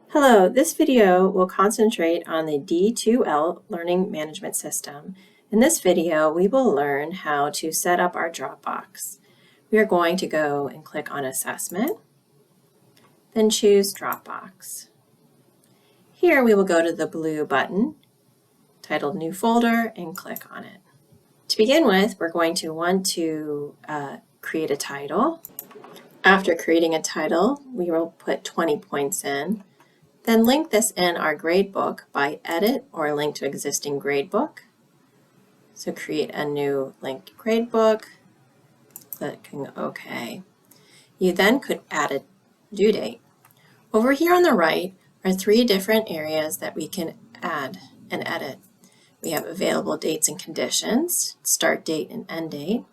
Hello, this video will concentrate on the D2L Learning Management System. In this video, we will learn how to set up our Dropbox. We are going to go and click on Assessment, then choose Dropbox. Here we will go to the blue button titled New Folder and click on it. To begin with, we're going to want to create a title. After creating a title, we will put 20 points in. Then link this in our gradebook by edit or link to existing gradebook. So create a new linked gradebook, clicking OK. You then could add a due date. Over here on the right are 3 different areas that we can add and edit. We have available dates and conditions, start date and end date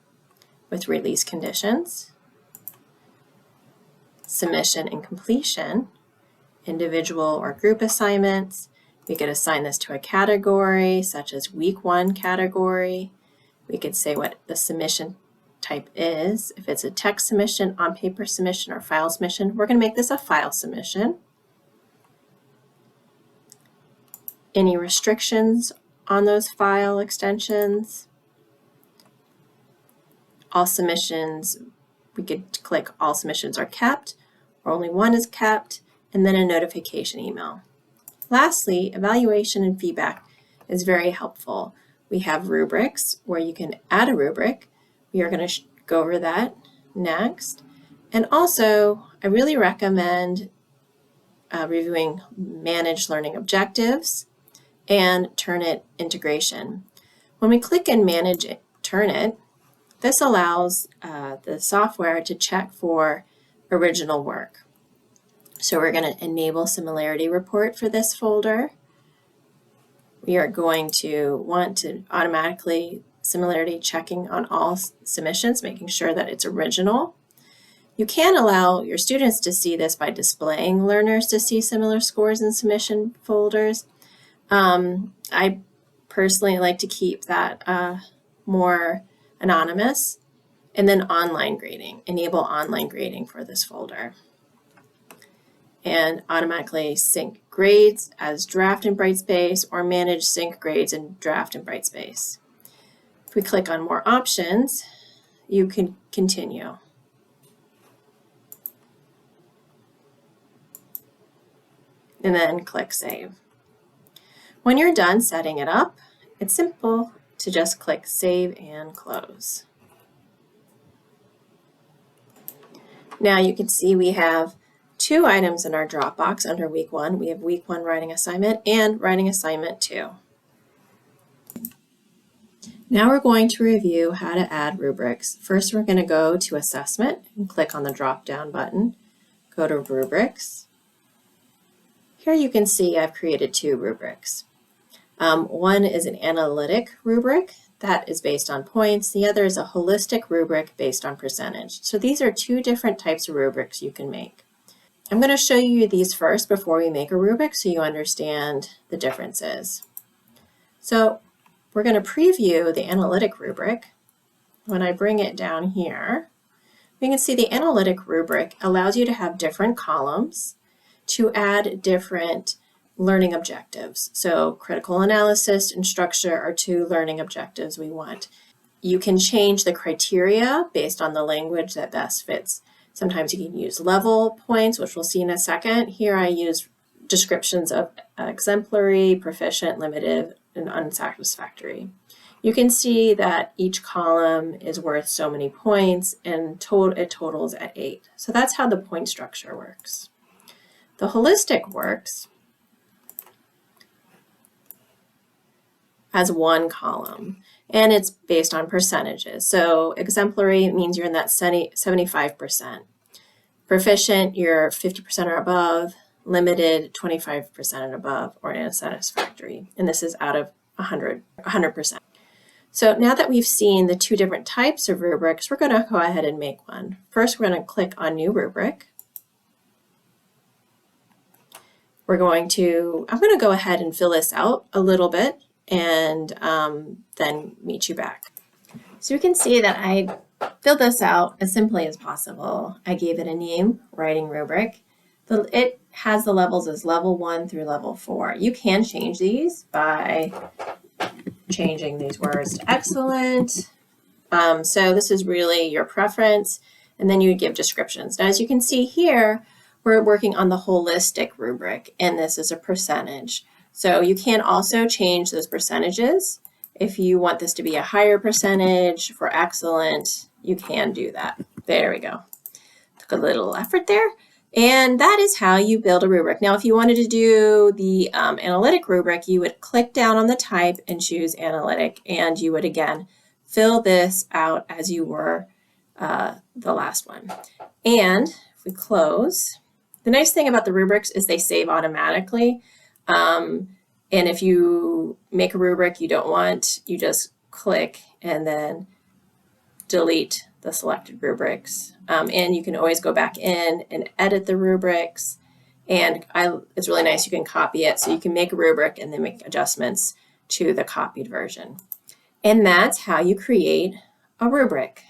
with release conditions, submission and completion, individual or group assignments. We could assign this to a category such as week 1 category. We could say what the submission type is. If it's a text submission, on-paper submission, or file submission, we're going to make this a file submission. Any restrictions on those file extensions. All submissions, we could click all submissions are kept, or only one is kept, and then a notification email. Lastly, evaluation and feedback is very helpful. We have rubrics where you can add a rubric. We are going to go over that next. And also, I really recommend reviewing managed learning objectives and Turnitin integration. When we click in manage Turnitin, this allows the software to check for original work. So we're going to enable similarity report for this folder. We are going to want to automatically similarity checking on all submissions, making sure that it's original. You can allow your students to see this by displaying learners to see similar scores in submission folders. I personally like to keep that more anonymous. And then online grading, enable online grading for this folder. And automatically sync grades as draft in Brightspace or manage sync grades in draft in Brightspace. If we click on more options, you can continue. And then click Save. When you're done setting it up, it's simple to just click Save and Close. Now you can see we have 2 items in our Dropbox under week 1. We have week 1 writing assignment and writing assignment 2. Now we're going to review how to add rubrics. First, we're going to go to Assessment and click on the drop-down button. Go to Rubrics. Here you can see I've created 2 rubrics. One is an analytic rubric that is based on points. The other is a holistic rubric based on percentage. So these are 2 different types of rubrics you can make. I'm going to show you these first before we make a rubric so you understand the differences. So we're going to preview the analytic rubric. When I bring it down here, we can see the analytic rubric allows you to have different columns to add different learning objectives. So critical analysis and structure are 2 learning objectives we want. You can change the criteria based on the language that best fits. Sometimes you can use level points, which we'll see in a second. Here I use descriptions of exemplary, proficient, limited, and unsatisfactory. You can see that each column is worth so many points and it totals at 8. So that's how the point structure works. The holistic works as 1 column, and it's based on percentages. So exemplary means you're in that 75%. Proficient, you're 50% or above. Limited, 25% and above, or unsatisfactory. And this is out of 100%. So now that we've seen the 2 different types of rubrics, we're going to go ahead and make one. First, we're going to click on New Rubric. I'm going to go ahead and fill this out a little bit and then meet you back. So you can see that I filled this out as simply as possible. I gave it a name, Writing Rubric. It has the levels as level 1 through level 4. You can change these by changing these words to excellent. So this is really your preference, and then you would give descriptions. Now, as you can see here, we're working on the holistic rubric, and this is a percentage. So you can also change those percentages. If you want this to be a higher percentage for excellent, you can do that. There we go. Took a little effort there. And that is how you build a rubric. Now, if you wanted to do the analytic rubric, you would click down on the type and choose analytic, and you would again fill this out as you were the last one. And if we close, the nice thing about the rubrics is they save automatically. And if you make a rubric you don't want, you just click and then delete the selected rubrics. And you can always go back in and edit the rubrics. And it's really nice, you can copy it, so you can make a rubric and then make adjustments to the copied version. And that's how you create a rubric.